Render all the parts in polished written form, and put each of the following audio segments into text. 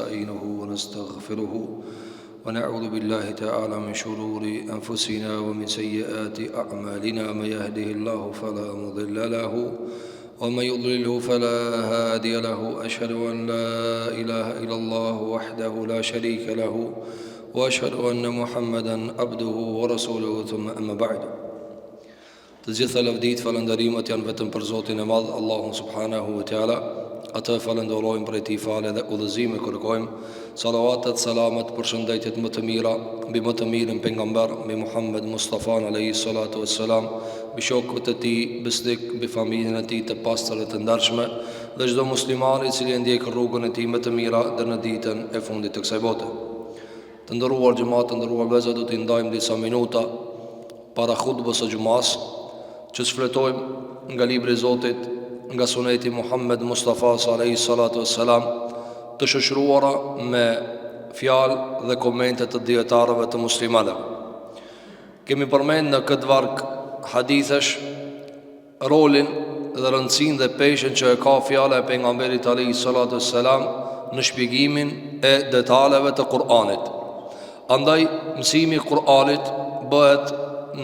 ونستعينه ونستغفره ونعوذ بالله تعالى من شرور أنفسنا ومن سيئات أعمالنا. من يهده الله فلا مضل له ومن يضلله فلا هادي له. أشهد أن لا إله إلا الله وحده لا شريك له وأشهد أن محمدا عبده ورسوله. ثم أما بعد. Të gjitha lavdit, falënderimet janë vetëm për Zotin e Madh, Allahun subhanahu wa taala. Atë falenderojmë për ti falë dhe udhëzime kërkojmë. Salavatet, salamet, përshëndetjet më të mira mbi më të mirën pejgamber, mbi Muhammed Mustafa alayhi salatu wassalam, mbi shokët e tij besnik, mbi familjen e tij të pastër dhe të ndershme, dhe çdo musliman i cili ndjek rrugën e tij më të mira deri në ditën e fundit të kësaj bote. Të nderuar xhamat, të nderuar vëllezër, do t'i ndajmë disa minuta para hutbës së xumas, që shfletojmë nga libri i Zotit, nga suneti Muhammed Mustafa alayhi salatu wassalam, të shoqëruara me fjalë dhe komente të dietarëve të muslimanëve. Kemi përmend në këtë varg hadithësh rolin dhe rëndësinë dhe peshën që e ka fjala e pejgamberit alayhi salatu wassalam në shpjegimin e detajeve të Kur'anit. Andaj mësimi i Kur'anit bëhet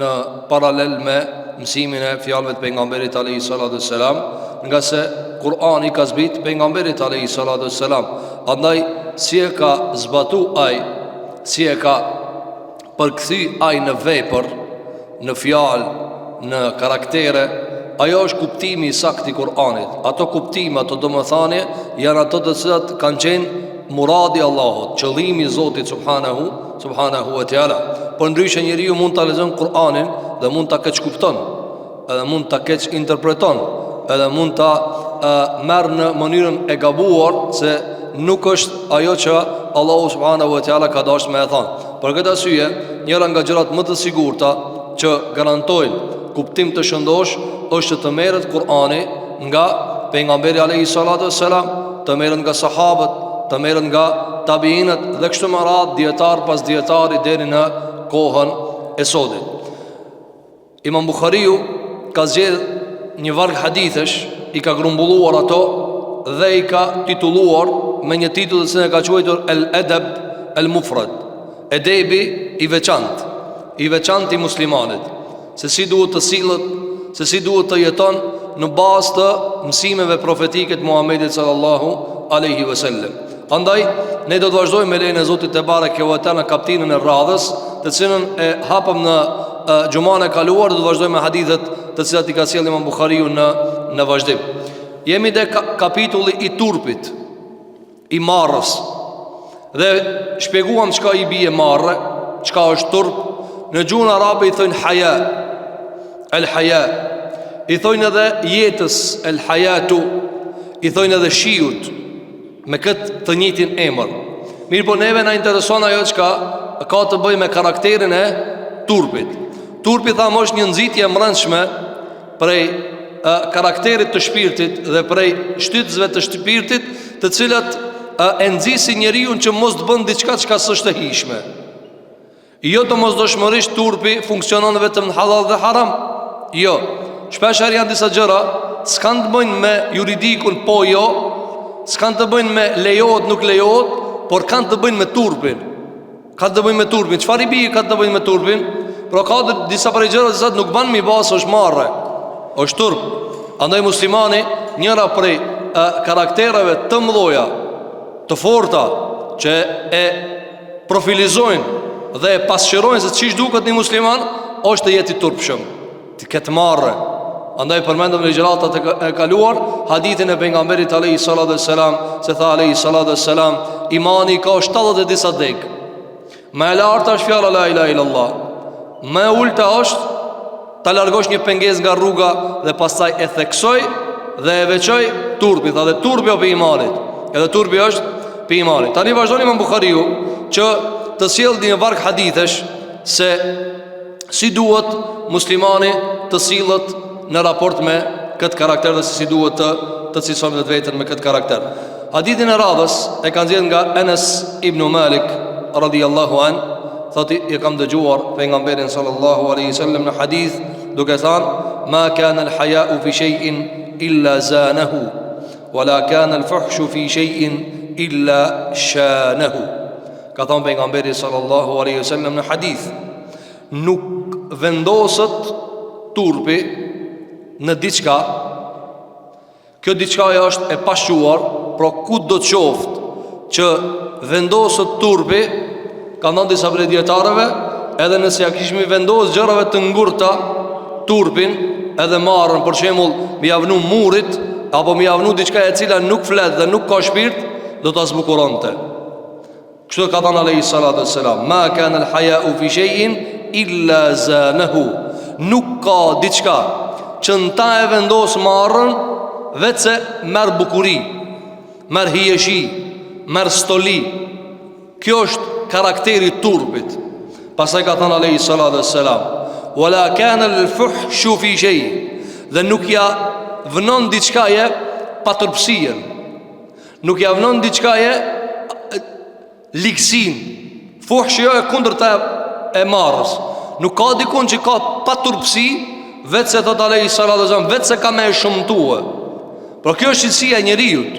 në paralel me mësimin e fjalëve të pejgamberit alayhi salatu wassalam, nga se Kur'ani ka zbrit pejgamberit alayhi salatu wassalam. Andaj si e ka zbatu ai, si e ka përkthy ai në vepër, në fjalë, në karaktere, ajo është kuptimi i saktë i Kur'anit. Ato kuptime, ato domethënie janë ato të cilat kanë qenë muradi i Allahut, qëllimi i Zotit subhanahu wa taala. Por ndryshe njeriu mund ta lexon Kur'anin dhe mund ta keq kupton, edhe mund ta keq interpreton, edhe mund ta merr në mënyrën e gabuar, se nuk është ajo që Allahu subhanahu wa taala ka dashur me e thënë. Për këtë arsye, njëra nga gjërat më të sigurta që garantojnë kuptim të shëndosh është të merret Kur'ani nga pejgamberi alayhi salatu wassalam, të merret nga sahabët, të merret nga tabiinët dhe kështu me radhë, dietar pas dietari deri në kohën e sodit. Imam Bukhariu ka zgjedhur një varg hadithësh, i ka grumbulluar ato dhe i ka titulluar me një titull që e ka quajtur El-Adab El-Mufrad, edebi i veçantë i muslimanit, se si duhet të sillet, se si duhet të jeton në bazë të mësimeve profetike të Muhamedit sallallahu alaihi wasallam. Andaj ne do të vazhdojmë me lejen e Zotit te bareke ve teala në kapitullin e radhës, të cilën e hapëm në xhuman e kaluar. Do të vazhdojmë me hadithet të cilat i ka sjellë Imam Buhariu në vazhdim. Jemi te kapitulli i turpit, i marrës, dhe shpjeguam çka i bie marrë, çka është turp. Në gjuhën arabe i thonë haya, el haya, i thonë edhe jetës el hayatu, i thonë edhe shiut, me këtë të njëjtin emër. Mirë, po neve na intereson ajo çka ka të bëjë me karakterin e turpit. Turpi, thamë, është një nxitje e mbrëmshme prej karakterit të shpirtit dhe prej shtytësve të shpirtit, të cilat e nxisin njeriu që mos të bën diçka që s'është e hijshme. Jo domosdoshmërisht turpi funksionon vetëm në halal dhe haram. Jo, shpeshherë janë disa gjëra s'kan të bëjnë me juridikun, po jo, s'kan të bëjnë me lejohet nuk lejohet, por kanë të bëjnë me turpin. Kanë të bëjnë me turpin. Çfarë i bie kanë të bëjnë me turpin? Pra ka disa prej gjërave që nuk ban mi basë, është marrë, është turp. Andaj muslimani, njëra prej karaktereve të mëdha, të forta, që e profilizojnë dhe e pasqyrojnë se çish duket një musliman, është të jetë i turpshëm, të ketë marrë. Andaj përmendëm në ligjëratat e kaluar hadithin e pejgamberit alayhi salatu wassalam, se tha alayhi salatu wassalam, imani ka 70 e disa deg. Më e larta është fjala la ilaha illallah. Më e ulta është ta largosh një pengesë nga rruga dhe pastaj e theksoj dhe e veçoj turpi. Tha dhe turpi o për imanit, edhe turpi është për imanit. Tani vazhdoni Imam Buhariu që të sjellë një varg hadithësh se si duhet muslimani të sillet në raport me këtë karakter dhe si duhet të cilësojmë vetën me këtë karakter. Hadithin e radhës e kanë zgjedhur nga Anas ibn Malik radhiyallahu an, thotë e kam dëgjuar pejgamberin sallallahu alaihi wasallam në hadith duke thënë: "Ma kana al-haya'u fi shay'in illa zanahu, wa la kana al-fuhshu fi shay'in illa shanahu. Ka thonë pejgamberi sallallahu alaihi wasallam në hadith, nuk vendoset turpi në diçka. Kjo diçka është e pasquar, pra ku do të qoftë që vendoset turpi, ka thënë disa prej dietarëve, edhe nëse ja kishmi vendos gjërave të ngurta turpin, edhe marrën për shembull mi javnu murit apo mi javnu diçka e cila nuk flet dhe nuk ka shpirt, do ta zbukuronte. Kështu ka thënë alayhi salatu wassalam, ma kana al-haya'u fi shay'in illa zanahu. Nuk ka diçka që në ta e vendos marrën vetë se merë bukuri, merë hijeshi, merë stoli. Kjo është karakteri turpit. Pastaj ka thënë alayhi salatu wassalam, wala kana al-fuhshu fi shay. Dhe nuk ja vënon diçkaje patërpsien, nuk ja vënon diçkaje liksin. Fuhsh jo e kundërta e marrës. Nuk ka dikun që ka patërpsi, vetë se thot alayhi salatu wassalam, vetë se ka me e shumtue. Por kjo është cilësia e njeriut.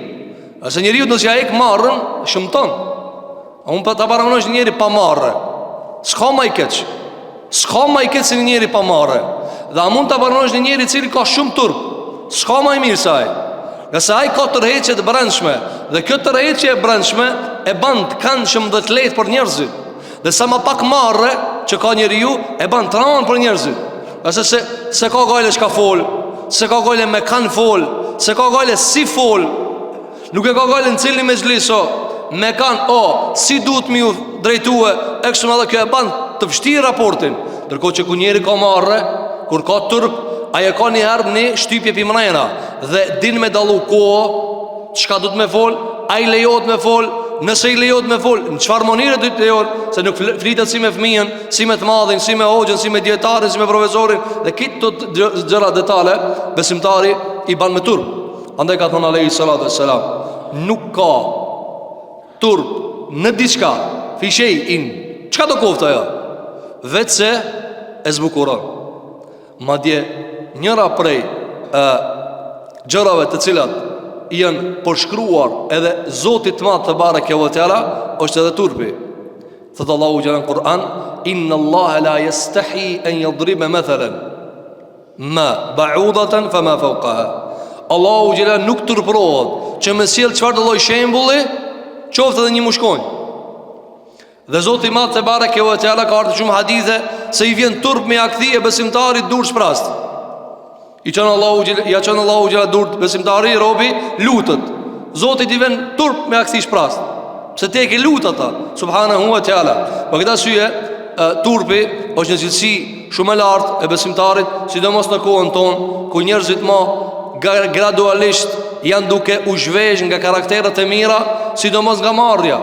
Ase njeriut nëse ja ek marrën, shëmton. Unë pa ta paramonoj njeri pa marrë, s'ka ma i keq. S'ka ma i keq se një njeri pa marrë. Dhe a mund ta paramonoj një njeri cili ka shumë turp, s'ka ma i mirë se ai. Nëse ai ka tërheqje të brendshme, dhe kjo tërheqje e brendshme e ban të këndshëm dhe të lehtë për njerëzit. Dhe sa më pak marrë që ka njeriu, e ban të rëndë për njerëzit. Ase se ka gajle shka fol, se ka gajle me kanë fol, se ka gajle si fol. Nuk e ka gajle në cilin me zliso, me kanë, si duhet mi u drejtue, e kështu më dhe kjo e ban të vështirë raportin. Ndërkohë që ku njeri ka marrë, kur ka turp, aje ka një herë një shtypje pimrejna, dhe din me dalu kohë, çka du të me fol, a i lejot me fol, nëse i lejot me fol, në qëfar monire du të lejot, se nuk flitet si me fëmijën, si me të madhin, si me hoxhën, si me djetarin, si me profesorin, dhe kitë të gjëra detale, besimtari i ban me turp. Andaj ka thonë alayhi salatu wassalam, nuk ka turp në diçka, fi shay'in, çka do kofta ajo, vetë se e zbukuron. Madje njëra prej gjërave të cilat janë përshkruar edhe Zotit të Madh te bareke ve teala është edhe turpi. Thot Allahu xhallahu në Kur'an, inna Allaha la yastahi an yadriba mathalan ma ba'udatan fama fawqaha. Allahu xhallahu nuk turprohet që me sjell çfarë lloj shembulli, qoftë edhe një mushkonj. Dhe Zoti i Madh te bareke ve teala ka ardhur shumë hadithe se i vjen turp me akthi e besimtarit dur shprast. Ja çon Allahu xhallahu dur besimtari, robi lutet. Zoti i vjen turp me akthi shprast. Pse te ke lut ata, subhanahu wa taala. Për këtë arsye, turpi është një cilësi shumë e lartë e besimtarit, sidomos në kohën tonë, ku njerëzit më gradualisht janë duke u zhvesh nga karakteret e mira, sidomos nga marrja,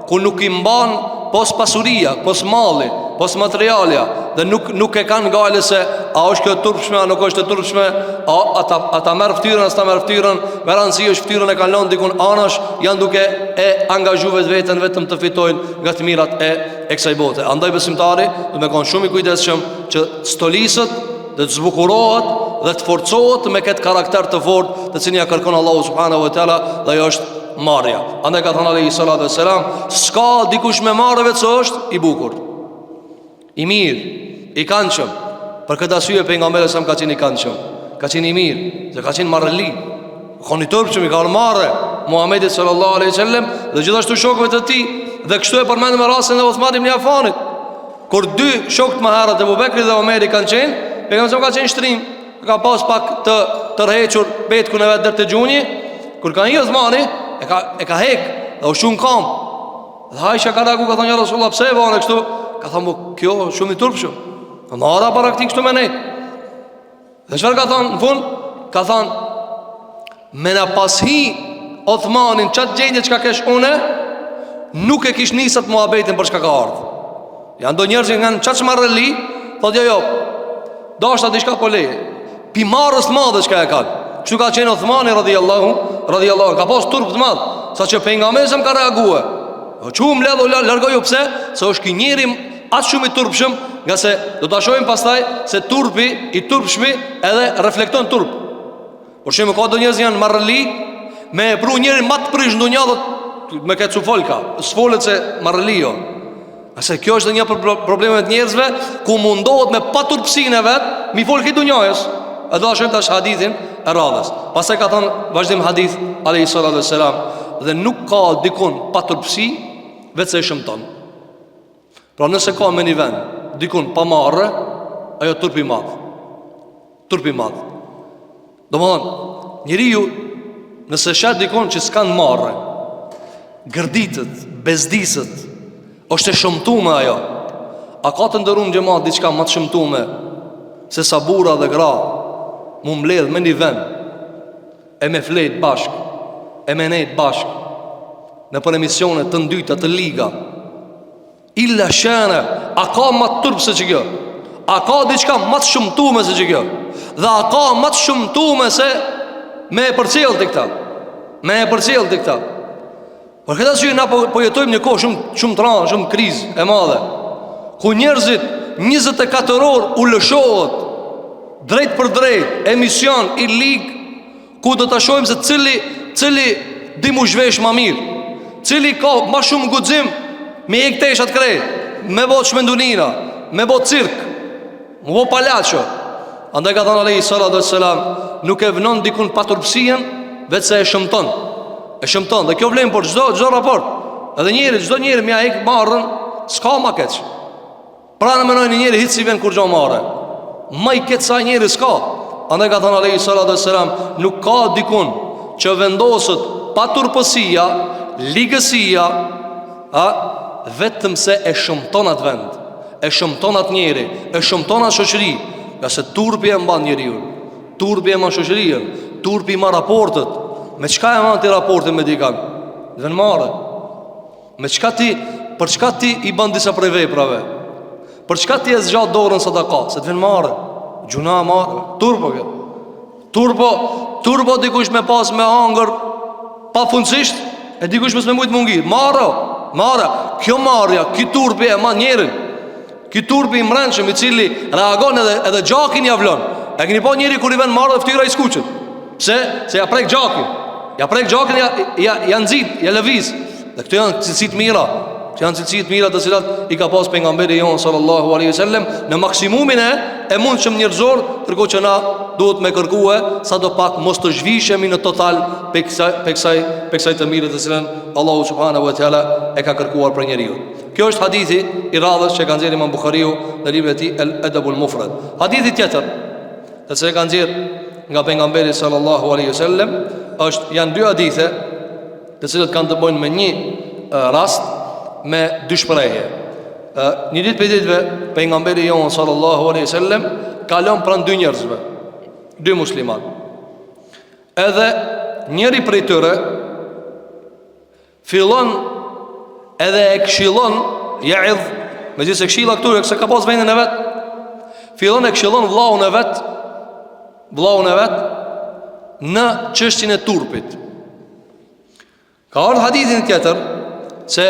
ku nuk i mban pos pasuria, pos malli, pos materialja, dhe nuk e kanë gale se a është kjo turpshme, a nuk është e turpshme, ata merë ftyrën, as ta merë ftyrën, me rëndësi është ftyrën e kanë lënë dikun anash, janë duke e angazhu vetën vetëm të fitojnë nga të mirat e kësaj bote. Andaj besimtari do me konë shumë i kujdesshëm që stolisët dhe të zbukurohet dhe të forcohet me këtë karakter të fortë të cilin ja kërkon Allahu subhanahu wa taala, dhe ajo është marrja. Andaj ka thënë alayhi salatu wassalam, s'ka dikush me marrë vetë se është i bukur, i mirë, i këndshëm. Për këtë arsye pejgamberi sa ka qenë i këndshëm, ka qenë i mirë, se ka qenë marrëli. Ka një turpshëm i ka marrë Muhamedi sallallahu alaihi wasallam dhe gjithashtu shokëve të tij, dhe kështu e përmendëm në rastin e Uthman ibn Affanit, kur dy shokët më herët e Abubekrit dhe Omeri kanë qenë, pejgamberi ka qenë shtrim, ka pas pak të tërhequr petkun e vet deri te gjunji. Kur ka një Uthmani e ka hek dhe u shun kam. Dhe Aisha ka dagu, ka thonë ja Rasulullah, pse e bane kështu? Ka thonë, kjo shumë i turpshëm, në ara para këti kështu me ne. Dhe çfarë ka thonë në fund? Ka thonë, me na pashi Uthmanin qatë gjendje që ka kesh une, nuk e kish nisat muhabetin për çka ka ardhë. Janë do njerëz që nga në qatë shmarrëli, thotë jo, dashta diçka po leje, pi marrës madhe çka e kanë. Kështu ka qenë Uthmani radhiyallahu, ka pas turp të madh, saqë pejgamberi sa më ka reaguar. Çu më ledh largoju, pse? Se është ky njeri aq shumë i turpshëm, nga se do ta shohim pastaj se turpi i turpshmi edhe reflekton turp. Por shembull ka do njerëz janë marrëli me e pru njerin më të prish ndonjë, me ke cufolka, s'folet se marrëlio. Ase kjo është dhe një problemet njerëzve, ku mundohet me paturpsinë e vetë, mi fol këtë dunjajës. E do ashtë tash hadithin e radhës. Pastaj ka thonë vazhdim hadith alayhi salatu wassalam, dhe nuk ka dikun paturpsi vetë se e shëmton. Pra nëse ka me një vend dikun pa marrë, ajo turpi madh. Turpi madh. Domthon, njeriu nëse shet dikun që s'kan marrë, gërditët, bezdisët, është e shëmtume ajo. A ka të ndërum xhamat diçka më të shëmtume se sa burra dhe gra mu mbledh me një vend e me flet bashk, e me nejt bashk në për emisione të ndyta të liga. Illa shene, a ka më të turp se që kjo? A ka diçka më të shëmtume se që kjo? Dhe a ka më të shëmtume se me e përcjell të këta? Me e përcjell të këta? Por këta që na po jetojmë një kohë shumë të rëndë, shumë krizë e madhe, ku njerëzit 24 orë u lëshohet drejt për drejt emision i lig, ku do ta shohim se cili di mu zhvesh më mirë, cili ka më shumë guxim me e këteshat krejt, me bot shmendunina, me bot cirk, me bot palaço. Andaj ka thënë alayhi salatu wassalam, nuk e vënon dikun paturpsien vetë se e shëmton. E shëmton, dhe kjo vlen për çdo raport. Edhe çdo njeri mja ik marrën, s'ka ma keq. Pra në menoj një njeri hitë si vjen kur gjo marrë. Ma i keq sa njeri s'ka. Andaj ka thënë alayhi salatu wassalam, nuk ka dikun që vendosët paturpësia, ligësia, vetëm se e shëmton atë vend, e shëmton atë njeri, e shëmton atë shoqëri. Nga se turpi e mban njeriu, turpi e mban shoqërinë, turpi ma raportet. Me çka e mban ti raportin me dikan? Dhe në marrë. Me çka ti, për çka ti i bën disa prej veprave? Për çka ti e zgjat dorën sadaka? Se të vjen marrë. Gjuna marrë. Turpo kjo. Turpo dikush me pas me hangër pafundësisht, e dikush mos me mujt mungi. Marrë. Kjo marrja, ky turpi e mban njerin. Ky turpi i mrenshëm i cili reagon edhe gjakin ja vlon. E keni pa njëri kur i vjen marrë fytyra i skuqet. Se ja prek gjakin. Ja prek gjakin, ja nxit, ja lëviz. Dhe këto janë cilësi të mira. Që janë cilësi të mira të cilat i ka pas pejgamberi jon sallallahu alaihi wasallam në maksimumin e mundshëm njerëzor, ndërkohë që na duhet me kërkue sadopak mos të zhvishemi në total pe kësaj të mirë të cilën Allahu subhanahu wa taala e ka kërkuar për njeriu. Kjo është hadithi i radhës që ka nxjerrë Imam Buhariu në librin e tij Al-Adabul Mufrad. Hadithi tjetër, të cilën ka nxjerrë nga pejgamberi sallallahu alaihi wasallam, janë dy hadithe të cilët kanë të bëjnë me një rast me dy shprehje. Një ditë për ditëve pejgamberi jon sallallahu alaihi wasallam kalon pranë dy njerëzve, dy musliman. Edhe njëri prej tyre fillon edhe e këshillon ya'idh, megjithëse këshilla këtu se ka pas vendin e vet, fillon e këshillon vllahun e vet në çështjen e turpit. Ka ardhur hadithin tjetër se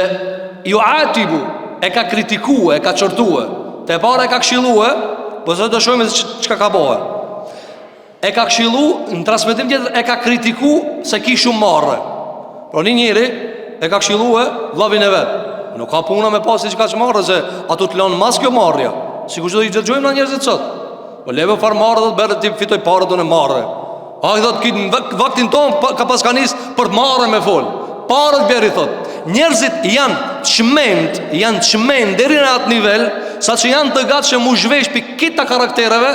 yu'atibu, e ka kritikue, e ka çortue, te para e ka këshillue, po se do shohim se çka ka bëu. E ka këshillu, në transmetim tjetër e ka kritiku se ki shumë marrë. Por një njeri e ka këshillue vllavin e vet. Nuk ka puna me pasi që ka që marrë, se ato të lanë mas kjo marrëja. Sikur që do i dërgjojmë në njerëzit sot. Po leve farë marrë dhe të berë të fitoj parët dhe në marrë. A i thot, kitë në vaktin tonë ka pas kanis për të marrë me folë. Parët bjerë i thot. Njerëzit janë çmend deri në atë nivel, sa që janë të gatshëm mu zhvesh për kita karaktereve,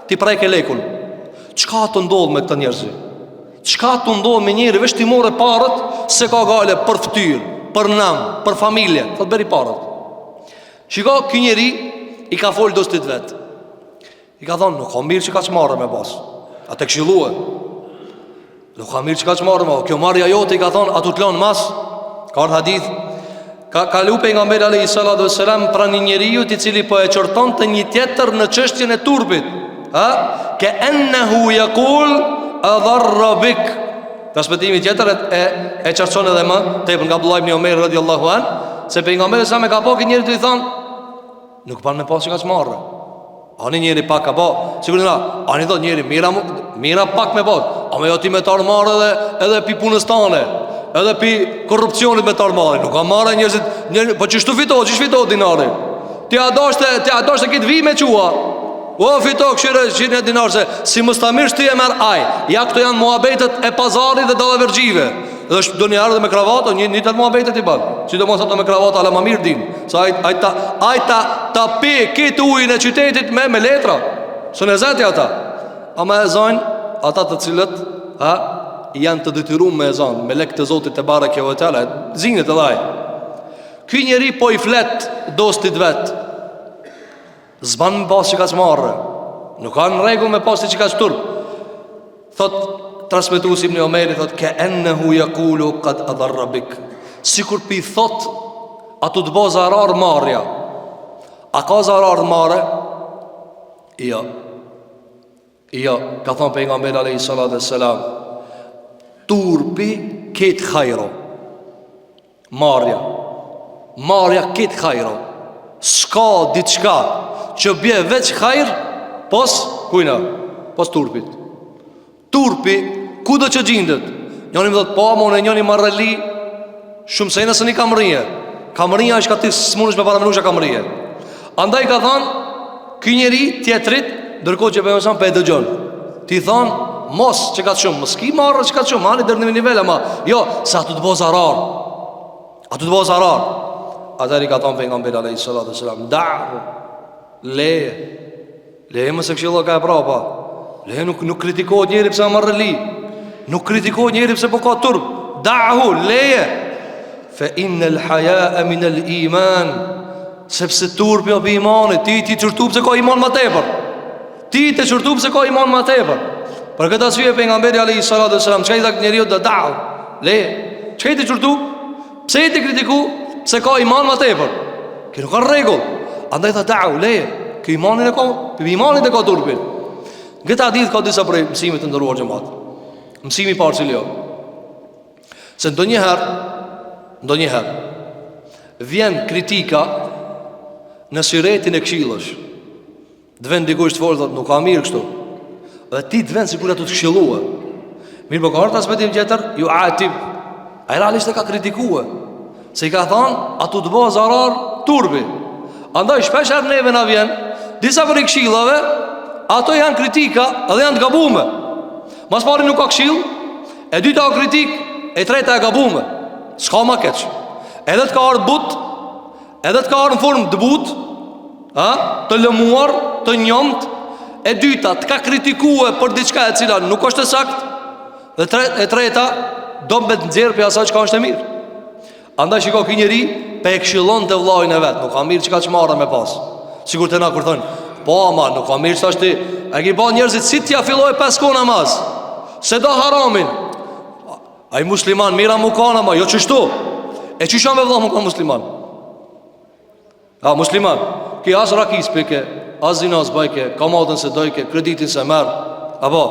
ti prejke lekun. Çka të ndodh me këta njerëzit? Çka të ndodh me njëri veç ti more parët se ka gale për ftyrë, për nam, për familje, thot beri parët. Shiko, ky njeri i ka folë dostit vet. I ka thonë, nuk ka mirë që ka që marrë me pas. A të këshillue. Nuk ka mirë që ka që marrë me pas. Kjo marrja jote i ka thonë, a tu të lonë mas. Ka ardhë hadith. Ka lupe nga mbele alayhi salatu wassalam pra një njeriu i cili po e qorton të një tjetër në çështjen e turpit. Ke ennehu yaqul adharra bik. Transmetimi tjetër e qartëson edhe më tepër nga Abdullah ibn Omer radhiyallahu an, se pejgamberi sa me ka po këtë njeri të i thonë, nuk pan me pas që ka që marrë. Ani njeri pak ka po, sigurisht na, ani thot njeri mira pak me po, a me jo ti me tarë marrë edhe pi punës tane, Edhe pi korrupsionit me tarmari. Nuk ka marrë njerëzit, po ç'shtu fitohet dinari. Ti a doshte këtë vi me qua. O fito këshire 100 dinar se si mustamish ti e merr aj. Ja këto janë muhabetet e pazarit dhe dallavergjive. Dhe do një ardhe me kravato, një të muhabetet i ban. Sidomos ato me kravato ala më mirë din. Sa ta pi këtë ujin e qytetit me letra. Së në zeti ata. Ama e zojnë ata të cilët janë të detyruar me ezan, me lek të Zotit te bareke ve teala, zinët e dhaj. Ky njeri po i flet dostit vet. Zban me pas që ka s'marrë. Nuk ka në rregull me pas që ka s'turp. Thot transmetuesi Ibn Omeri, thot ka ennehu yaqulu qad adarra bik. Sikur pi thot a tu të bo zarar marrja. A ka zarar marrë? Jo, ka thonë pejgamberi alayhi salatu wassalam, turpi ket khajro. Marrja ket khajro. S'ka diçka që bje veç khajr pos kujna, pos turpit. Turpi ku do që gjindet? Njoni më dhëtë po, më njoni marrëli shumë sejnë së një kamërije. Kamërija është ka ti s'munësh me paramenusha kamërije. Andaj ka thonë ky njeri tjetrit, ndërkohë që për mësan për e dëgjon. Ti thonë mos që ka të shumë, mëski marrë që ka të shumë, hani dërë në nivel, ama jo, sa tu të bo zarar. A tu të bo zarar. Atëri ka thonë pejgamberi alayhi salatu wassalam, da'hu, leje mëse këshillo ka e prapa. Leje nuk kritikohet njeri pëse marrëli. Nuk kritikohet njeri pëse po ka turp. Da'hu, leje. Fe innel haya'a minel iman. Sepse turpi o për imanit. Ti qërtu pëse ka iman ma tepër. Ti të qërtu pëse ka iman ma tepër. Për këtë arsye pejgamberi alayhi salatu wassalam, çka i tha njeriu do da'hu, leje. Çka i të qërtu? Pse i të kritiku? Se ka iman ma tepër. Kë nuk ka rregull. Andaj tha da'u, leje. Kë imanin e ka turpin. Këtë hadith ka disa prej mësimit të ndëruar xhamat. Mësimi i parë cili jo. Se ndonjëherë vjen kritika në syretin e këshillësh. Të vend dikush të folë, nuk ka mirë kështu. Dhe ti të vend sikur ato të këshillua. Mirë po ka ardhur aspektin tjetër, ju atib. Ai realisht e ka kritikuar. Se i ka thonë, atu të bëha zarar turbi. Andaj shpesher neve na vjen disa për i këshillave, ato janë kritika edhe janë të gabume. Mas pari nuk ka këshill, e dyta ka kritik, e treta e gabume. S'ka ma keq. Edhe të ka arë but, edhe të ka arë në formë të but, të lëmuar, të njomt. E dyta të ka kritikue për diçka e cila nuk është e sakt. Dhe e treta do me të nxjerë për asaj që ka është e mirë. Andaj shiko ky njeri pe e këshillon të vllajën e vet. Nuk ka mirë që ka që marrë me pas. Sigur të na kur thonë, po ama nuk ka mirë që ti. E ki ba njerëzit si t'ja filloj 5 kohë namaz. Se do haramin. Ai musliman mira mu kanë ama jo çështu. E çishon me vëlla mu ka musliman. Musliman. Ki as rakis peke, as zinas bajke, kamatën se dojke, kreditin se merë. Apo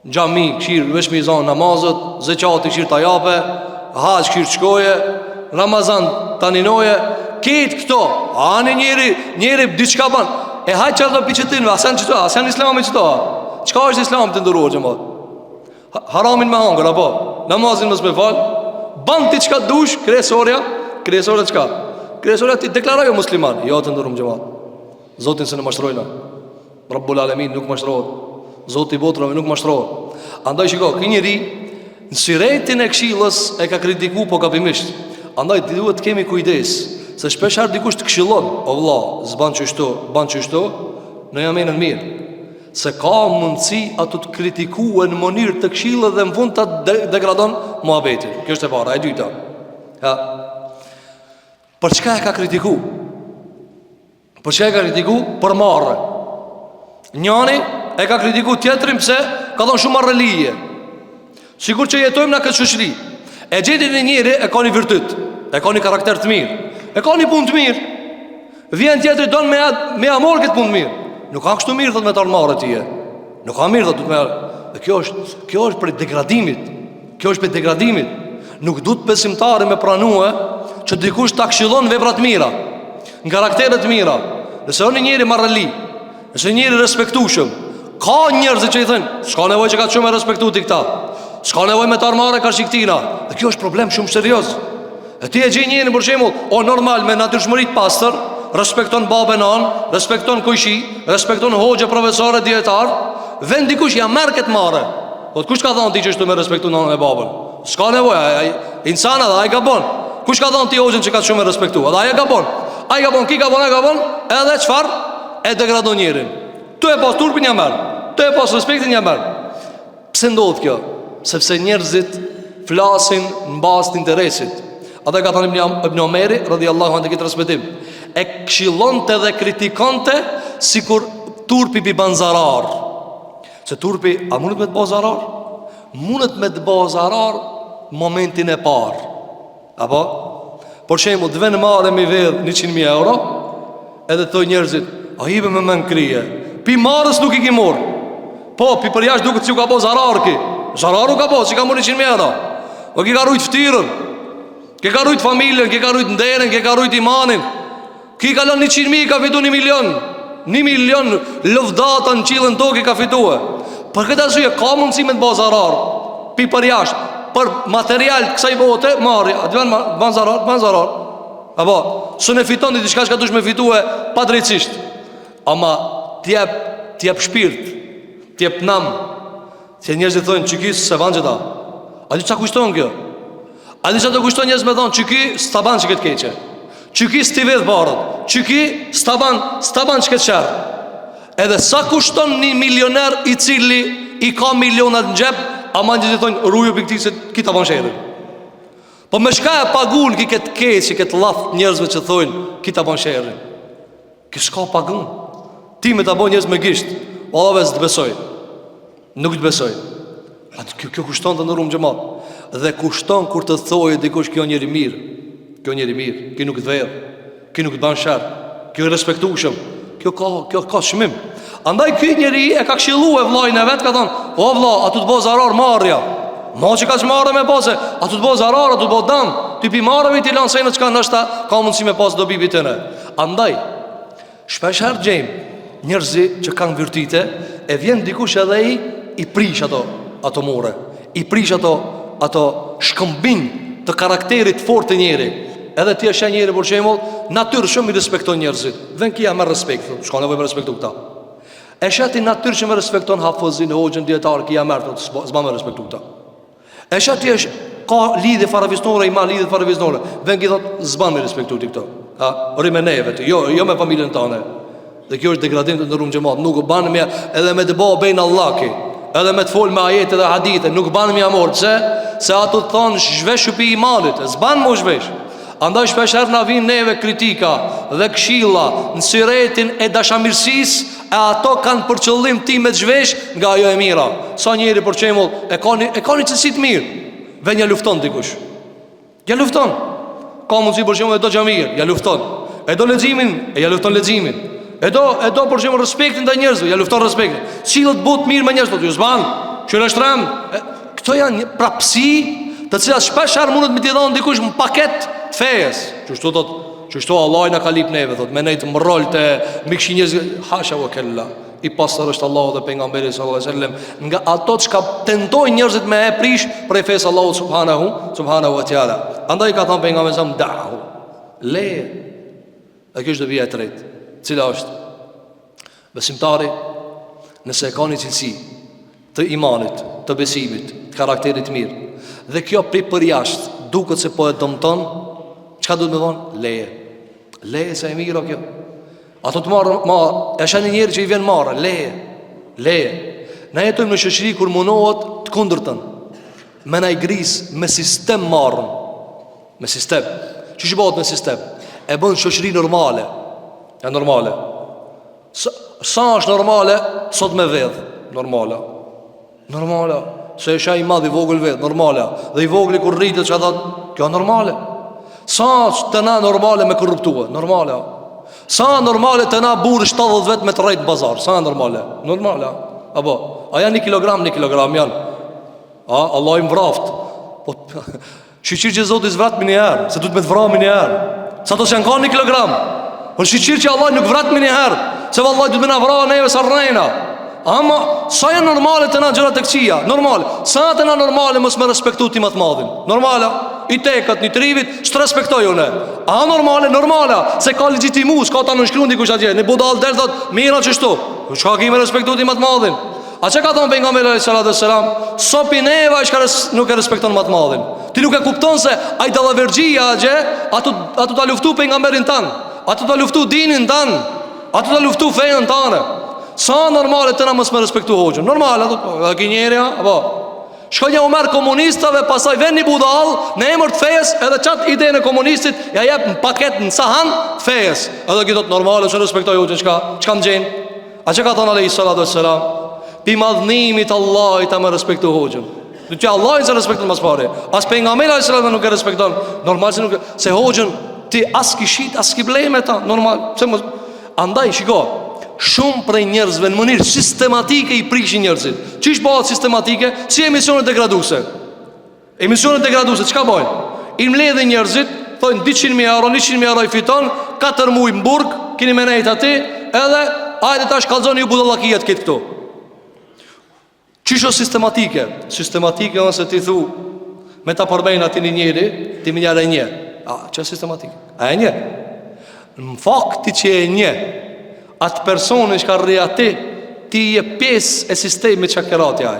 xhami, këshirë, vesh mi zonë namazët, zeqati këshirë ta jape, haq këshirë shkoje, Ramazan taninoje, ketë këto, anë njeri diçka ban. E hajtë që ato piqetinve, asen islami qëto. Qka është islami të ndëruar gjëmat? Haramin me hangër, apo namazin mësë me falë, ban ti qka dush, kresoria qka? Kresoria ti deklarajo musliman. Jo të ndërum gjëmat. Zotin se në mashtrojna, Rabbul Alamin nuk mashtrojnë, Zoti i botrave nuk mashtrojnë. Andaj shiko, kë njëri në siretin e këshillës e ka kritiku po gabimisht. Andaj duhet të kemi kujdes, se shpeshar dikush të këshillon, o vlla, zban qështu, në jamenën mirë. Se ka mundësi ato të kritikue në mënyrë të këshillë dhe në fund të degradon muhabetin. Kjo është e para, e dyta. Për çka e ka kritiku? Për çka e ka kritiku? Për marrë. Njani e ka kritiku tjetërin pse ka thonë shumë marrëlije. Sigur që jetojmë në këtë shoqëri. E gjetin e njëri e ka një virtyt, e ka një karakter të mirë, e ka një punë të mirë. Vjen tjetëri donë me amor këtë punë të mirë. Nuk ka kështu mirë, thot me të armarë tije. Nuk ka mirë, thot me dhe kjo është për degradimit. Kjo është për degradimit. Nuk du të besimtari me pranue që dikush të këshillon veprat mira, në karakteret mira. Nëse o një njëri marrëli, nëse njëri respektushëm, ka njerëzit që i thënë, s'ka nevoj që ka të shumë e respektu t'i këta. S'ka nevojë me të armare ka shiktina. Dhe kjo është problem shumë serioz. E ti e gjej njërin për shembull, normal me natyrshmëri të pastër, respekton babën anë, respekton kuishi, respekton hoxha, profesorë, dietar, vend dikush ja merr këtë marrë. Po kush ka thënë ti që është me respekton anën e babën? S'ka nevojë, insana ai gabon. Kush ka thënë ti hoxhën që ka shumë respektu? Edhe ai gabon. Ai gabon, ki gabon, edhe çfarë? E degradon njërin. Tu e pas turpin ja merr. Tu e pas respektin ja merr. Pse ndodh kjo? Sepse njerëzit flasin në bazë të interesit. Ata ka thënë Ibn Omeri radhiyallahu anhu këtë respektim. E këshillonte dhe kritikonte sikur turpi bi ban zarar. Se turpi a mundet me të bëj zarar? Mundet me të bëj zarar momentin e parë. Apo për shembull, të vënë marrë mi vedh 100.000 euro, edhe thoi njerëzit, a hibe me më krije. Pi marrës nuk i ki morë. Po, pi për jashtë duket si u ka bëj zarar ki. Zararu ka bëj, si ka morë 100.000 euro. O ki ka rujt ftyrën, ki ka rujt familjen, ki ka rujt nderin, ki ka rujt imanin. Ki ka lënë 100.000, ka fitu 1 milion. 1 milion lëvdata në qilën tokë i ka fitue. Për këtë arsye ka mundësi me të bëj zarar. Pi për jashtë, për material kësaj bote, marri, atë ban zarar. Apo, së ne fiton dhe diçka që ka dush me fitue pa drejtësisht. Ama t'jep shpirt, t'jep nam. Se njerëzit thonë çikis se van xheta. A di çka kushton kjo? A di çka do kushton njerëz me thonë çiki s'ta ban çiket keqe. Çiki sti vedh barët. Çiki s'ta ban çiket çer. Edhe sa kushton një milioner i cili i ka milionat në xhep, ama njerëzit thonë ruju pikë se ki ta ban sherrin. Po me shka e pagun ki këtë keq, këtë laft njerëzve që thonë ki ta ban sherrin. Ki s'ka pagun. Ti me ta bon njerëz me gisht, ove s'të besoj. Nuk të besoj. Kjo kushton të ndërum xhamat. Dhe kushton kur të thojë dikush kjo njeri mirë. Kjo njeri mirë, kjo nuk të verë, kjo nuk të ban sherr, kjo i respektueshëm. Kjo ka çmim. Andaj ky njeri e ka këshilluar vllajën e vet, ka thonë, "O vlla, a tu të bëj zarar marrja." Ma që ka që marrë me pase, a tu të bëj zarar, a tu të bëj dëm. Ti pi marrëve ti lanë sejnë çka ndoshta ka mundësi me pas dobi bitëne. Andaj shpesh herë gjejmë njerëzi që kanë virtyte, e vjen dikush edhe i prish ato more, i prish ato shkëmbinj të karakterit fort të njeri. Edhe ti është njeri për shembull, natyrshëm i respekton njerëzit. Vën kia me respekt, s'ka nevojë me respektu këta. E shati natyrshëm e respekton hafozin, hoxhën, dietar, kia merr, s'ma me respektu këta. E shati është ka lidhje faravisnore, i ma lidhje faravisnore. Vën kia thot s'ban me respektu ti këto. Ri me neve ti, jo me familjen tane. Dhe kjo është degradim të ndërum xhamat. Nuk ban me edhe me të bëu bejn Allahi, edhe me të fol me ajete dhe hadithe, nuk ban me amor, se ato thonë zhvesh shupi imanit, s'ban më zhvesh. Andaj shpesh herë na vijnë neve kritika dhe këshilla në siretin e dashamirësisë, e ato kanë për qëllim ti me zhvesh nga ajo e mira. Sa njëri për shembull e ka një cilësi të mirë, ve një lufton dikush. Ja lufton. Ka mundësi për shembull e do xhamin, ja lufton. E do leximin, ja lufton leximin. E do për shembull respektin ndaj njerëzve, ja lufton respektin. Sillet but mirë me njerëz, thotë ju s'ban. Qyre shtram. Këto janë prapësi të cilat shpesh herë mundet me t'i dhënë dikush në paket të fejes. Qështu Allah na ka lip neve, thot, me nejtë mrolte, mikshi njerëz, hasha wa kella. I pasër është Allah dhe pejgamberi sallallahu alaihi wasallam, nga ato që ka tentojnë njerëzit me e prish prej fesë Allahu subhanahu wa taala. Andaj ka thënë pejgamberi sallallahu alaihi wasallam, da'hu, leje. E kjo është dobia e tretë, cila është besimtari nëse e ka një cilësi të imanit, të besimit, të karakterit mirë, dhe kjo pri për jashtë duket se po e dëmton, çka duhet me thonë? Leje se e mira kjo. Ato të marë, e shani njerë që i vjen marë, leje. Na jetojmë në shoqëri kur munohet të kundërtën, me na i grisë, me sistem marrën. Me sistem. Që që bëhet me sistem? E bën shoqëri normale. E normale. Sa është normale, sot me vedh. Normale. Se e shaj i madh i vogël vedh, normale. Dhe i vogëli kur rritet që ka thot, kjo normale. Sa të na normale me korruptua, normale. Sa normale të na burë 70 vet me të rejtë bazar, sa normale. Apo, a janë 1 kilogram janë. Allah i më vraft. Po, shqyqir që Zotë i zvrat më njëherë, se du të me të vrami njëherë. Sa të se janë ka 1 kilogram. Po shqyqir që Allah nuk vrat më njëherë, se vëllaj du të me na vra neve sa rrejna. Ama sa janë normale të na gjërat e këqija? Normale. Sa të na normale mos me respektu ti më të madhin? Normale. I tekat një trivit, ç'të respektoj unë. A normale, normale. Se ka legjitimus, ka ta nënshkruan dikush atje. Në budall der thot, mira çështu. Çka kemi respektu ti më të madhin? A çka ka thënë pejgamberi sallallahu alajhi wasallam? So pineva ai nuk e respekton më të madhin. Ti nuk e kupton se ai dallaverxhia atje, atu ta luftu pejgamberin tan. Atu ta luftu dinin tan. Atu ta luftu fenë tanë. Sa normale të na mos me respektu hoxhën. Normale, a ke njerëja, apo shkonja u merr komunistave, pastaj vjen një budall në emër të fesë, edhe çat idenë e komunistit ja jep në paket në sahan të fesë. Edhe që do të normale se respektoj hoxhën, çka më gjen? A çka ka thënë alayhi salatu wassalam? Pi madhnimit Allahit ta më respektu hoxhën. Do të Allahin se respekton mas pare. As pejgamberi alayhi salatu nuk e respekton. Normal se nuk se hoxhën ti as kishit as kibleme ta, normal. Se mos andaj shiko. Shumë prej njerëzve në mënyrë sistematike i prishin njerëzit. Çish bëhet sistematike? Si emisionet degraduese. Emisionet degraduese çka bojnë? I mbledhin njerëzit, thonë 200.000 euro, 100.000 euro i fiton, 4 muaj në burg, keni me nejt aty, edhe hajde tash kallzoni ju budallakiet këtë këtu. Çish është sistematike? Sistematike ose ti thu me ta përbejnë aty një njeri, ti më njëra një. A ç'është sistematike? A e një? Në fakti që e një atë personin që ka rria ti je pjesë e sistemit që kerati aj.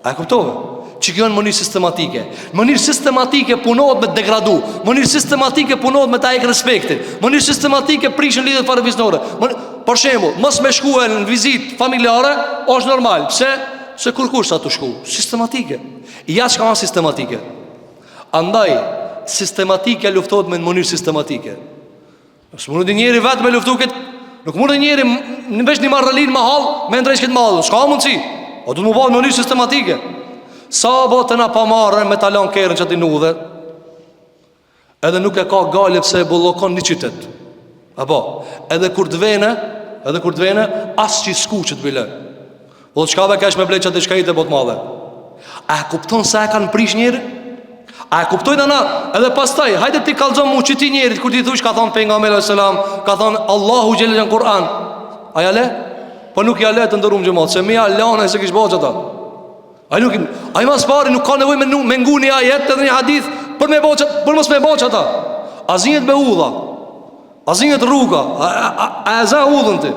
A e kuptove? Që kjo në mënyrë sistematike. Mënyrë sistematike punohet me degradu. Mënyrë sistematike punohet me ta ek respektin. Mënyrë sistematike prishën lidhjet farefisnore. Për shembull, mos me shkuar në vizitë familjare, është normal. Pse? Se kur kush sa të shku. Sistematike. Ja çka është sistematike. Andaj sistematike luftohet me në mënyrë sistematike. Nëse mund të njëri vetë me luftu këtë. Nuk mund të njëri në veç një marrëlin ma hall me ndrejsh këtë mallë. S'ka mundësi. O du të më bëhet në mënyrë sistematike. Sa botë na pa marrën me talon kerën që ti nudhe. Edhe nuk e ka gale pse e bullokon një qytet. Apo, edhe kur të vene, as që s'ku që të bile. O të shkave kesh me blej që të shkajit e botë madhe. A e kupton sa e kanë prish njëri? A e kuptojnë ana? Edhe pastaj, hajde ti kallzon mu që ti njerit, kur ti thush ka thonë pejgamberi selam, ka thonë Allahu xhelal në Kur'an. A ja le? Po nuk ja le të ndërum xhamat, se mi ja lana se kish bëj ata. Ai mas pari nuk ka nevojë me nguni ajet edhe një hadith për me bëj, për mos me bëj ata. Azinjet me udha. Azinjet rruga. A za udhën ti?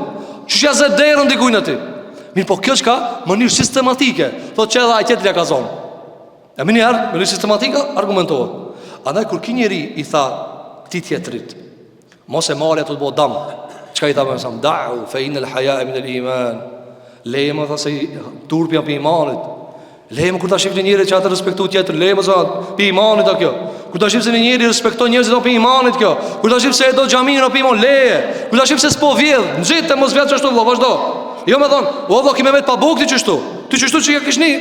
Çuçi ja zë derën dikujt aty. Mirë, po kjo çka? Mënyrë sistematike. Thotë që edhe ai tjetri ka zonë. E më njëherë, me një sistematika, argumentohet. Andaj, kur ki njeri i tha këti tjetrit, mos e marja të të bo dam. Qka i tha me nësam? Da'u, fe inë l'haja e minë l'iman. Leje më tha se turpja për imanit. Leje më kur ta shifë një njeri që atë respektu tjetër. Leje më sa për imanit a kjo. Kur ta shifë se një njeri respektoj njerëzit o për imanit kjo. Kur ta shifë se e do gjaminë o për imanit. Leje. Kur ta shifë se s'po vjedh. Në gjitë e mos vjedh qështu vlo, vazhdo. Jo me thonë, o vlo kime met pa buk ti qështu. Ti qështu që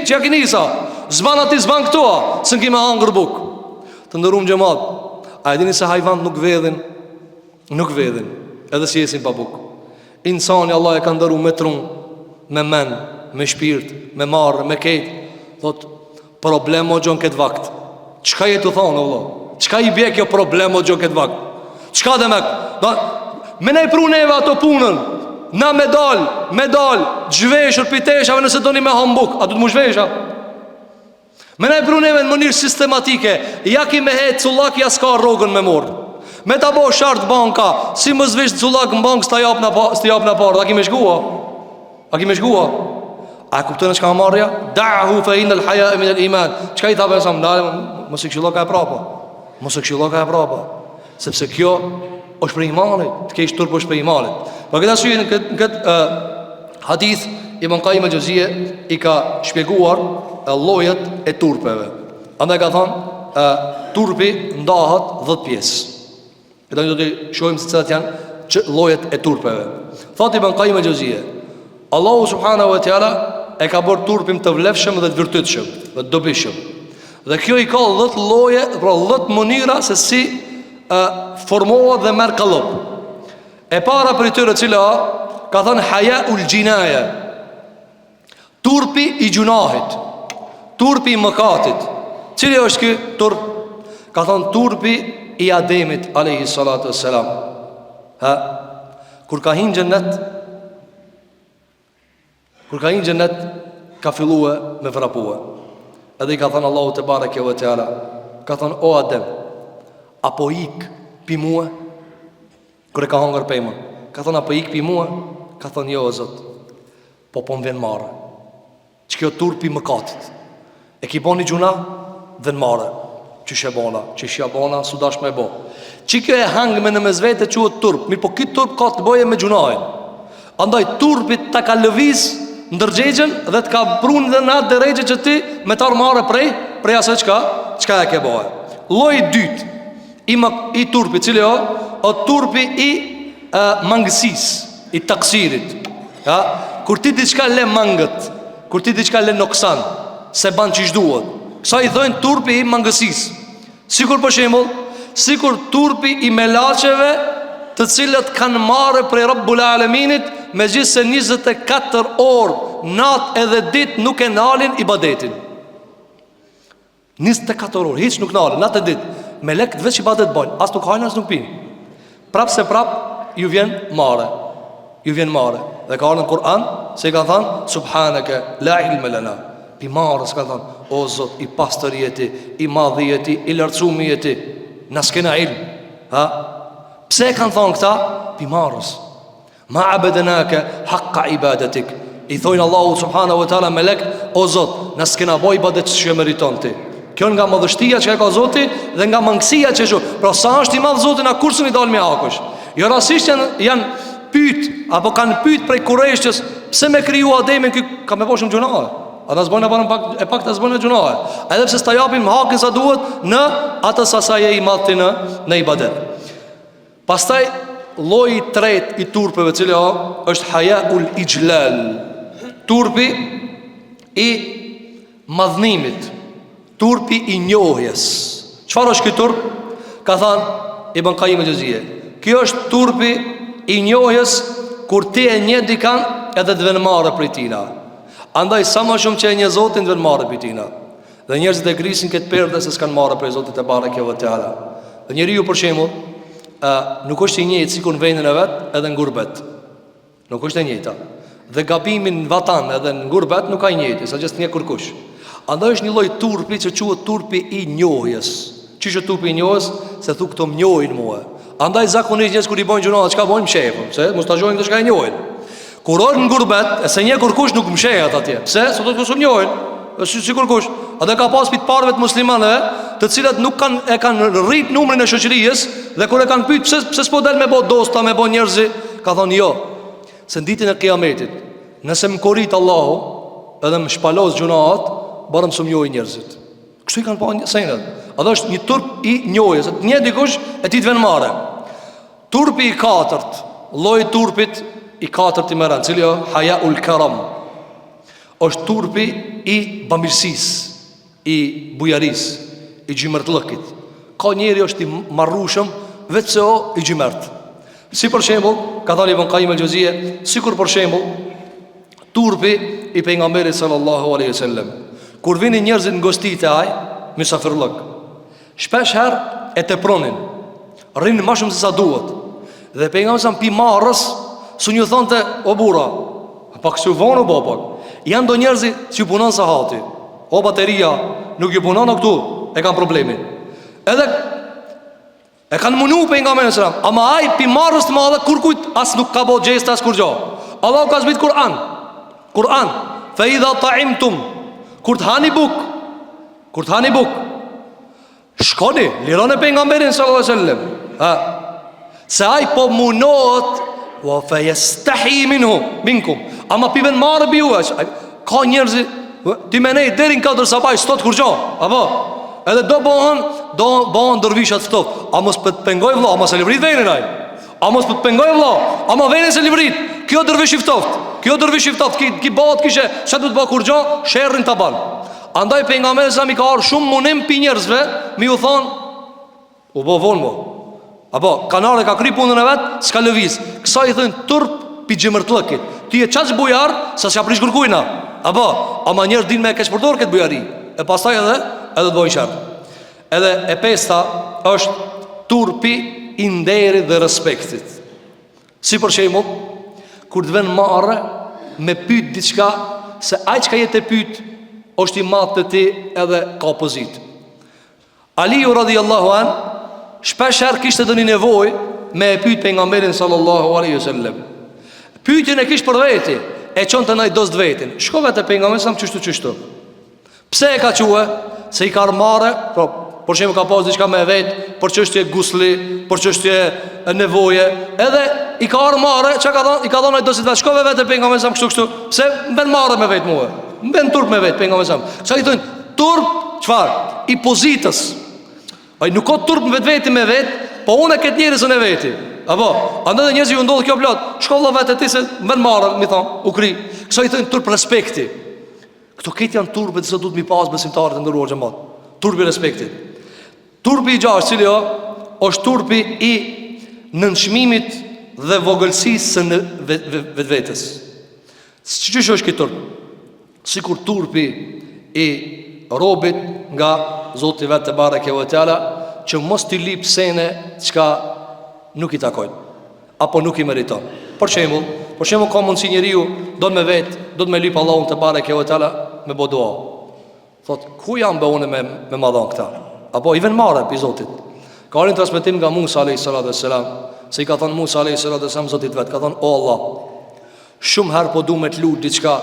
ja kini sa. Zban ati zban këtoa, së në kime hangër buk. Të ndërum gjemat. A e dini se hajvan nuk vedhin. Nuk vedhin. Edhe si jesin pa buk. Insani Allah e ka ndëru me trun, me men, me shpirt, me marrë, me kejt. Thot, problem o gjon këtë vakt. Qka je të thonë, Allah? Qka i bje kjo problem o gjon këtë vakt? Qka dhe mek? Me ne i pru neve ato punën. Na me dal, gjveshur piteshave nëse do një me hambuk. A du të mu zhvesha? Me ne i pru neve në mënirë sistematike. Ja ki me hetë cullak, ja s'ka rogën me morë. Me ta bo shartë banka, si më zvisht cullak në bankë, s'ta jap në parë. A ki me shkua? A e kuptojnë që ka marrja? Da'hu fe inë l'haja e minë l'iman. Qka i tha për nësam? Mos e këshilloka e prapa. Sepse kjo është për imanit. Të kesh turp është për imanit. Për këtë asyri në këtë hadith, Ibn Qayyim al-Jawziyja i ka shpjeguar llojet e turpeve. Andaj ka thonë, turpi ndahet 10 pjesë. Këta do të shohim se cilat janë llojet e turpeve. Thot Ibn Qayyim al-Jawziyja, Allahu subhanahu wa taala e ka bërë turpin të vlefshëm dhe të vërtetshëm, dhe të dobishëm. Dhe kjo i ka 10 lloje, pra 10 mënyra se si formohet dhe merr kallop. E para për tyre cila ka thënë haja ul gjinaja, turpi i gjunahit, turpi i mëkatit. Cili është ky turp? Ka thënë turpi i Ademit alayhi salatu wassalam. Kur ka hinë xhennet, Kur ka një xhenet, ka fillue me vrapue. Edhe i ka thënë Allahu te bareke ve teala, ka thënë o Adem, apo ik pi mua? Kur e ka hangër pemën, ka thënë apo ik pi mua? Ka thënë jo o Zot, po më vjen marrë. Ç'kjo turpi mëkatit. E ki boni gjuna, vjen marrë. Ç'shja bona, su dash me bo. Ç'kjo e hangë me në mezvete quhet turp. Mirë, po këtë turp ka të bëje me gjunahin. Andaj turpit ta ka lëviz ndërgjegjen dhe të ka prunë dhe në atë drejgje që ti me të armare prej asaj çka e ke bëhe. Lloji dytë i turpit, cili o turpi i mangësisë, i taksirit. Ja? Kur ti diçka le mangët, kur ti diçka le noksan, se ban çish duhet. Kësa i thojnë turpi i mangësisë. Sikur për shembull, sikur turpi i melaçeve, të cilët kanë marrë prej Rabbul Alaminit, me gjithë se 24 orë natë edhe ditë nuk e nalin ibadetin. 24 orë, hiç nuk nalin, natë e ditë. Me lekët veç ibadet bojnë, as nuk hajnë, as nuk pinë. Prap se prap ju vjen marrë. Dhe ka ardhur në Kur'an se i ka thënë subhanaka la ilma lana. Pi marrës ka thënë, o Zot, i pastër jeti, i madh jeti, i lartësuar jeti, na s'kena ilm. Ha? Pse kanë thonë këta? Pi marrës. Ma abedenake haqqa ibadetik. I thojnë Allahu subhanahu wa ta'ala melek, o Zot, na s'kena boj ibadet që meriton ti. Kjo nga madhështia që e ka Zoti dhe nga mangësia që shu. Pra sa është i madh Zoti, na kursën i dalë me akush. Jo rasisht janë pyet, apo kanë pyet prej Kurejshës, pse me kriju Ademin, ky ka me boshëm gjunahe. Ata s'bojnë e pak të s'bojnë me gjunahe. Edhe pse s'ta japin më hakin sa duhet në atë sasaj e i madhti në ibadet. Pastaj lloji i tretë i turpeve, cili është hayaul ijlal, turpi i madhnimit, turpi i njohjes. Çfarë është ky turp? Ka thënë Ibn Qayyim el-Juzeyy, ky është turpi i njohjes kur ti e njeh dikan edhe të vjen marrë prej tina. Andaj sa më shumë që e njeh Zotin, të vjen marrë prej tina. Dhe njerëzit e grisin këtë perde se s'kan marrë prej Zotit te bareke ve teala. Dhe njeriu për shembull nuk është i njëjtë sikur në vendin e vet edhe në gurbet. Nuk është e njëjta. Dhe gabimin në vatan edhe në gurbet nuk ka i njëjtë, sa gjithë një kurkush. Andaj është një lloj turpi që quhet turpi i njohjes. Çish është turpi i njohjes? Se thu këto më njohin mua. Andaj zakonisht njerëz kur i bojnë gjuna, çka bojnë? Mshefën, pse? Mos ta shohin këto çka e njohin. Kur orën në gurbet, e se një kurkush nuk mshehet atje. Pse? Sot do të mos njohin. Është si kurkush. Atë ka pas pit parëve të muslimanëve, të cilët nuk kanë rrit numrin e shoqërisë, dhe kur e kanë pyet pse s'po dal me bë dosta, me bë njerëzi, ka thonë jo. Se në ditën e Kiametit, nëse më korrit Allahu edhe më shpalos gjunaat, barëm së më njohin njerëzit. Kështu i kanë pa senat. Atë është një turp i njohjes. Një dikush e ti të vjen marrë. Turpi i katërt, lloji i turpit i katërt i merran, cili është hayaul karam, është turpi i bamirësisë, i bujarisë, i gjymërtllëkit. Ka njeri është i marrushëm vetë se i gjymërt. Si për shembull, ka thënë Ibn Qayyim el-Juzeyy, sikur për shembull turpi i pejgamberit sallallahu alaihi wasallam. Kur vinin njerëzit në gostitë e aj, mysafirllëk, shpesh herë e tepronin, rrinë më shumë se sa duhet. Dhe pejgamberi sa pi marrës, su një thonte o burra, pak s'u vonë o pak. Janë do njerëzi që punon sa hati. O bateria nuk ju punon o këtu, e kanë problemin. Edhe e kanë munu pejgamberin sallallahu alaihi wasallam, ama ai pi marrës të madhe kur kujt as nuk ka bë gjesta as kur gjë. Allahu ka zbrit Kur'an, fa idha ta'imtum, kur të hani buk, shkoni, lironi pejgamberin sallallahu alaihi wasallam. Se ai po munohet wa fa yastahi minkum. Ama pi vën marrë bi juaj. Ka njerëz ti më nej deri në 4 sabaj sot kur gjë. Apo edhe do bëhen dervishat ftoft. A mos po të pengoj vëlla, mos e livrit venin ai. A mos po të pengoj vëlla, ama venin se livrit. Kjo dervish i ftoft. Ki bëhet kishe, ç'a do të bëj kur gjë, sherrin ta ban. Andaj pejgamberi sa mi ka ardhur shumë munim pi njerëzve, mi u thon u bë vonë mo. Apo kanale ka kri punën e vet, s'ka lëviz. Kësa i thënë turp pi gjymërtllëkit. Ti e çaj bujar, sa s'ja prish kërkujna. Apo, ama njerëz din me keq përdor këtë bujari. E pastaj edhe të bëjnë shart. Edhe e pesta është turpi i nderit dhe respektit. Si për shembull, kur të vjen marrë me pyet diçka, se ai çka jetë pyet është i madh te ti edhe ka pozit. Aliu radhiyallahu an shpeshherë kishte doni nevojë me e pyet pejgamberin sallallahu alaihi wasallam. Pyetjen e kish për veti, e çonte ndaj dos vetin. Shkova te pejgamberi sa çështu. Pse e ka thue? Se i ka marrë, por shembull ka pas diçka me vet, për çështje gusli, për çështje nevoje, edhe i ka marrë, çka ka thënë, i ka thënë ai dosit vetë, shkove vetë pejgamberi sa kështu. Pse më marrë me vet mua? Më turp me vet pejgamberi sa. Sa i thon, turp çfarë? I pozitës. Ai nuk ka turp me vetveti me vet, po unë këtë njerëzën e veti. Apo, andaj njerëzit ju ndodh kjo plot. Shkolla vetë ti se më marrë, mi thon, u kri. Sa i thon turp respekti. Këto këtë janë turpet se duhet mi pas besimtarët e ndëruar xhamat. Turpi respekti. Turpi i gjashtë, cili është turpi i nënçmimit dhe vogëlsisë së vetvetes. Ç'është është ky turp? Sikur turpi i robit nga Zoti vetë te bareke ve teala, që mos t'i lip sene çka nuk i takojnë apo nuk i meriton. Për shembull ka mundsi njeriu do me vet, do të me lip Allahun te bareke ve teala me bodua. Thot, ku jam be unë me madhon këta? Apo i vën marrë për Zotit. Ka një transmetim nga Musa alayhi salatu wassalam, se i ka thënë Musa alayhi salatu wassalam Zotit vet, ka thënë: "O Allah, shumë herë po du me të lut diçka,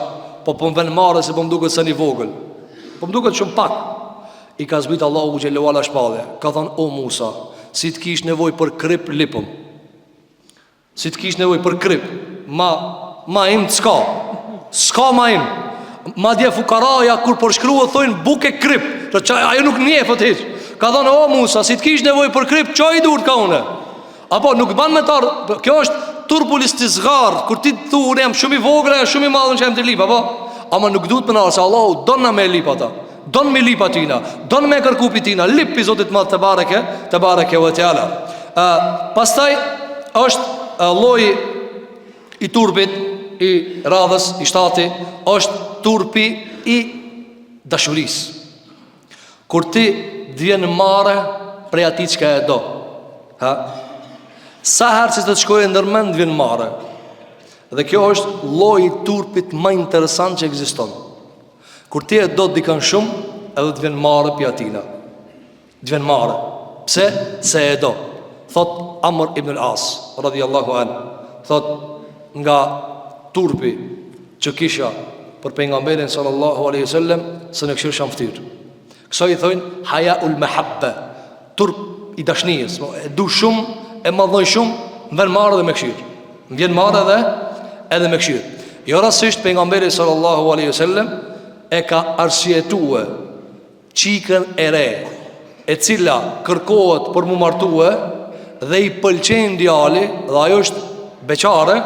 po më vën marrë se po më duket se një vogël. Po më duket shumë pak." I ka zbrit Allahu xhelalu ala shpallje. Ka thënë: "O Musa, si të kish nevojë për krip lipëm. Si të kish nevojë për krip, ma im s'ka ma im. Madje fukaraja kur përshkruhet thonë buke krip, ajo nuk njefët hiç. Ka thonë: "O Musa, si të kish nevojë për krip, çoj dur ka unë." Apo nuk ban me tar, kjo është turbul istizgar, kur ti thu unë jam shumë i vogël, shumë i madh që jam të lip, apo ama nuk duhet më na se Allahu don na me lip ata. Don me lip atina, don me kërku pitina, lip i Zotit madh te bareke ve teala. Pastaj është lloji i turbit i radhës i shtati, është turpi i dashurisë. Kur ti vjen marrë prej atij çka e do. Sa herë që të shkojë ndërmend vjen marrë. Dhe kjo është lloji i turpit më interesant që ekziston. Kur ti e do dikën shumë, edhe të vjen marrë pi atina. Të vjen marrë. Pse? Se e do. Thot Amr ibn al-As radhiyallahu an, thot nga turpi që kisha për pejgamberin sallallahu alaihi wasallam, se në këshir shamftir. Kësa i thojnë hayaul mahabba, turp i dashnijës. E du shumë, e madhoj shumë, më vjen marrë dhe me këshir. Më vjen marrë edhe me këshir. Jo rasisht pejgamberi sallallahu alaihi wasallam e ka arsjetue qikën e re, e cila kërkohet për mu martue dhe i pëlqen djali, dhe ajo është beqare,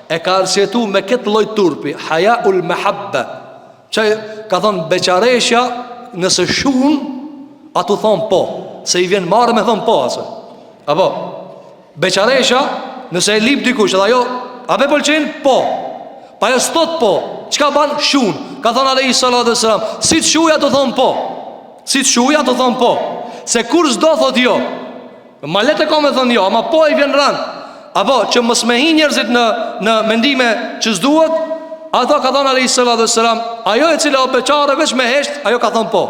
e ka arsjetu me këtë lloj turpi, hayaul mahabba. Që ka thonë beqaresha, nëse shun, atu thonë po, se i vjen marrë me thonë po asë. Apo beqaresha, nëse e lip dikush, dhe ajo a be pëlqen po, pa jo stot po, çka ban shun. Ka thonë alayhi salatu wassalam, si të shuja të thonë po, si të shuja të thonë po, se kur s'do thot jo, ma letë e ka me thonë jo, ama po i vjen rand. Apo që mos me hi njerëzit në mendime që s'duhet, ato ka thonë alayhi salatu wassalam, ajo e cila o beqare veç me hesht, ajo ka thonë po.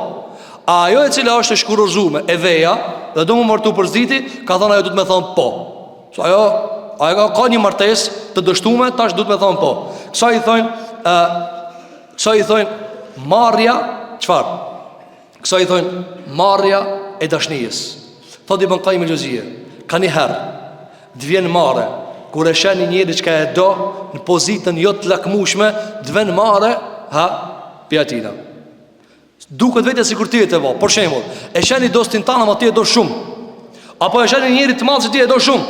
A ajo e cila është e shkurozume, e veja, dhe do më mërtu për zditi, ka thonë ajo du të me thonë po. So ajo ka një martes të dështume, tash du të me thonë po. Kësa i thonë marrja, qëfar? Kësa i thonë marrja e dashnijës. Thot Ibn Qayyim el-Jauziyja, ka një herë të vjen marrë, kur e sheni njëri që ka e do, në pozitën jo të lakmushme, të vjen marrë, pjatina. Duket vetë si kur ti e të va. Por shembull, e sheni dostin tanë, ama ti e do shumë. Apo e sheni njëri të madhë që ti e do shumë,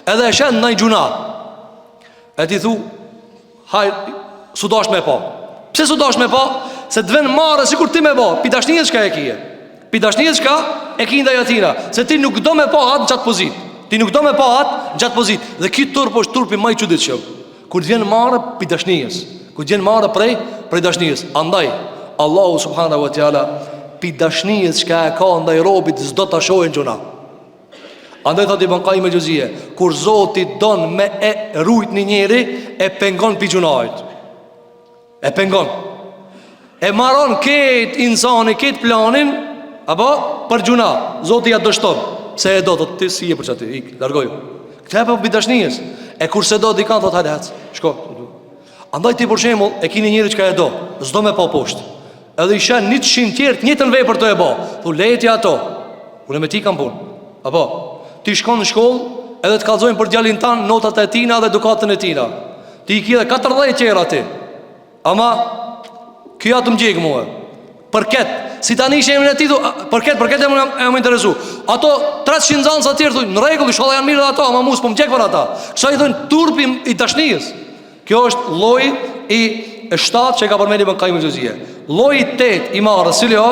edhe e sheni në një gjuna, e ti thu, haj, su dash me pa. Pse su dash me pa? Se të vjen marrë si kur ti me va. Pi dashnijës që ka e kije, pi dashnijës që ka e kije ndaj atina, se ti nuk do me pa atë në qatë pozit. Ti nuk do me pa atë në qatë pozit. Dhe kitë turp është turpi maj çuditshëm. Kur të vjen marrë pi dashnijës, kur të vjen marrë prej dashnijës. Andaj Allahu subhanahu wa taala pi dashnijës që ka e ka ndaj robit s'do ta shohin gjuna. Andaj thot Ibn Qayyim el-Jauziyja, kur Zoti don me e rujt një njeri, e pengon pi gjunait. E pengon. E maron këtë insani, këtë planin, apo për gjuna. Zoti ja dështon. Se e do, thot, ti si e për që aty, ik, largoju. Këtë e për bidashnijës. E kur se do, dikan, thot, hajde, hec, shko. Andaj ti për shembull e kini njëri që ka e do, s'do me pa poshtë. Edhe i shen 100 tjertë njëtën vepër të e ba. Thu, lejti ato. Unë me ti kam punë. Apo, ti shkon në shkollë edhe të kallzojnë për djalin tanë notat e tina dhe edukatën e tina. Ti i ki dhe 40 tjera ti. Ama, kjo atë më gjegë muhe. Përket, si tani ishe emin e ti, përket e më interesu. Ato 300 zanë sa tjerë, në regull, i sholla janë mirë dhe ato, ama mus, po më gjegë për ata. Kësa i thujnë turpi i dashnijës. Kjo është loj i 7 që ka përmeni për Qayyim al-Juzeyy. Loj i 8 i marë, cili o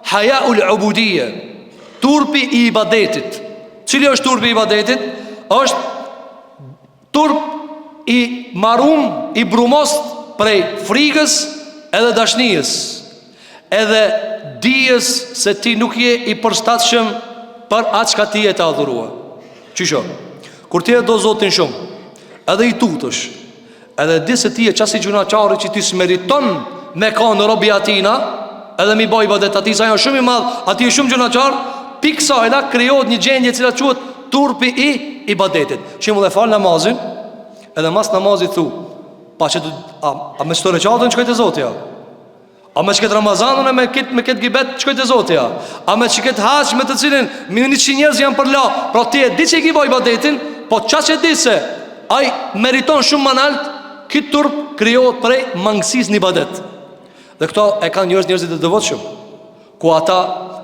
haja ul-ubudije, turpi i ibadetit. Cili është turpi i ibadetit? Është turp i marum, i brumost prej frikës edhe dashnijës, edhe dijes se ti nuk je i përshtatshëm për atë çka ti e të adhurua. Qysho, kur ti e do Zotin shumë, edhe i tutësh, edhe di se ti e qasi gjunaqari që ti smeriton me ka në robi atina, edhe mi baj badet ati, sa janë shumë i madhë, ati e shumë gjunaqar, piksa e la kriot një gjendje cila quhet turpi i ibadetit. Shimull e falë namazin, edhe mas namazit thu, pa që a me qëto reqatën qëkajt e Zotja, a me qëket Ramazanën e me këtë gibet qëkajt e Zotja, a me qëket haq me të cilin një që njerëz janë për la, pra ti e di që i ki baj badetin, po qa që di se aj meriton shumë më nalt, këtë turp krijohet prej mangësis një badet. Dhe këto e kanë njerëzit e devotshëm, ku ata,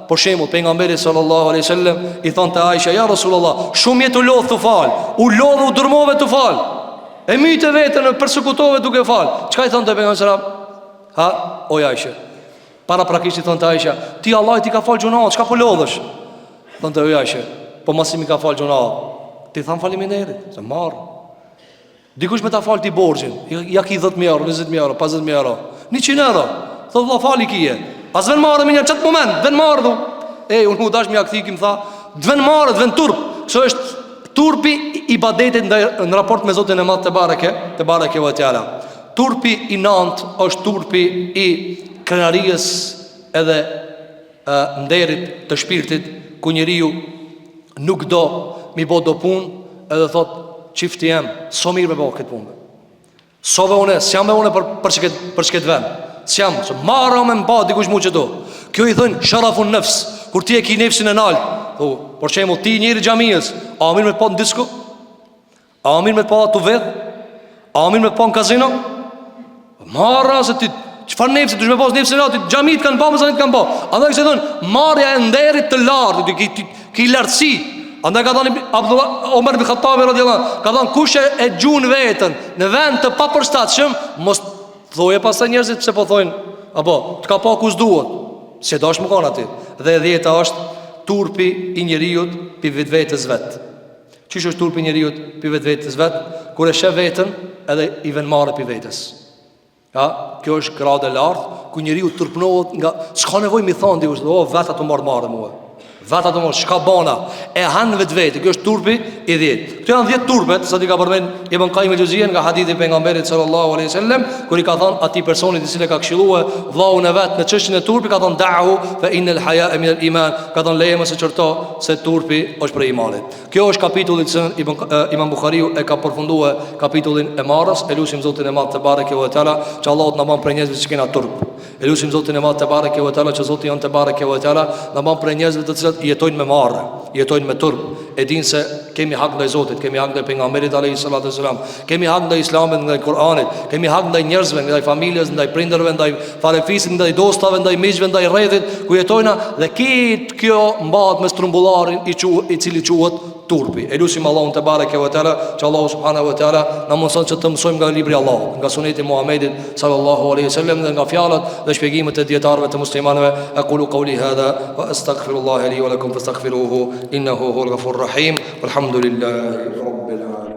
për shembull, pejgamberi sallallahu alaihi wasallam i thon te Aisha, ja Rasulullah, shumë jetë u lodh të fal, u lodh u dërmove të fal, e myte vetën, persekutove duke fal. Çka i thon te pejgamberi sallallahu? Ha, o Aisha, para prakisht i thon te Aisha, ti Allah ti ka fal gjunat, çka po lodhesh? Thon te Aisha, po mos mi ka fal gjunat. Ti thon faleminderit, se marr. Dikush me ta fal ti borxhin, ja ki 10.000 euro, 20.000 euro, 50.000 euro, 100 euro. Thot valla fali kije. As ven marrë minja çat moment, ven marrë du. Unë mu dash mi akthik, më tha, ven marrë, ven turp. Kështu është turpi i ibadetit në raport me Zotin e Madh te bareke ve teala. Turpi i nant është turpi i krenarijës edhe nderit të shpirtit, ku njeriu nuk do mi bo do punë edhe thot çifti jam, so mirë me bo këtë punë. Sove une, s'jam me une për çket vend. S'jam, so marra me mba dikush mu që do. Kjo i thënë sharafun nefs, kur ti e ki nefsin e nalt. Por qemull, ti njëri gjamiës, a mirë me të pa në disko? A mirë me të pa të vedh? A mirë me të pa në kazino? Marra se ti, qëfar nefsi, dush me pas nefsin e nalt, gjamiët kanë pa, mësanit kanë pa. Andaj këse thënë, marja e nderit të lartë, ki lartësi. Andaj ka thani Omer bin Khattabi radhiyallahu, ka thani kush e gjun vetën në vend të papërshtatshëm, mos thoje pastaj njerëzit pse po thojnë, apo të ka pa ku s'duhet. Se dash më kanë aty. Dhe 10 është turpi i njeriu pi vetvetes vet. Çish është turpi i njeriu pi vetvetes vet, kur e sheh veten edhe i vën marrë pi vetes. Ja, kjo është gradë e lartë ku njeriu turpnohet nga s'ka nevojë mi thon ti, vetë ato marrë mua. Vata të mos, shka bana, e hanë vetë. Kjo është turpi i 10. Këto janë 10 turpet, sa ti ka përmen Ibn Qayyim al-Juzeyy nga hadithi pejgamberit sallallahu alaihi wasallam, kur i ka thënë atij personit i cili ka këshilluar vllahun e vet në çështjen e turpit, ka thënë da'u fa innal haya'a min al-iman, ka thënë leje mos e çorto se turpi është për imanit. Kjo është kapitulli që Imam Buhariu e ka përfunduar kapitullin e marrës. Elusim Zotin e Madh te bareke ve teala, që Allahu na bën për njerëzit që kanë turp. Elusim Zotin e Madh te bareke ve teala, që Zoti jon te bareke ve teala na bën për njerëzit të cilët jetojnë me marrë, jetojnë me turp, e dinë se kemi hak ndaj Zotit, kemi hak ndaj pejgamberit alayhi salatu wasalam, kemi hak ndaj Islamit, ndaj Kur'anit, kemi hak ndaj njerëzve, ndaj familjes, ndaj prindërve, ndaj farefisit, ndaj dostave, ndaj miqve, ndaj rrethit ku jetojna, dhe kjo mbahet me strumbullarin i cili quhet turpi. Elusim Allahun te bareke ve teala, që Allahu subhanahu wa taala na mëson që të mësojmë nga libri i Allahut, nga suneti i Muhamedit sallallahu alaihi wasallam, dhe nga fjalët dhe shpjegimet e dietarëve të muslimanëve. Aqulu qawli hadha wa astaghfirullaha li wa lakum fastaghfiruhu innahu huwal ghafurur rahim. Walhamdulillahi rabbil alamin.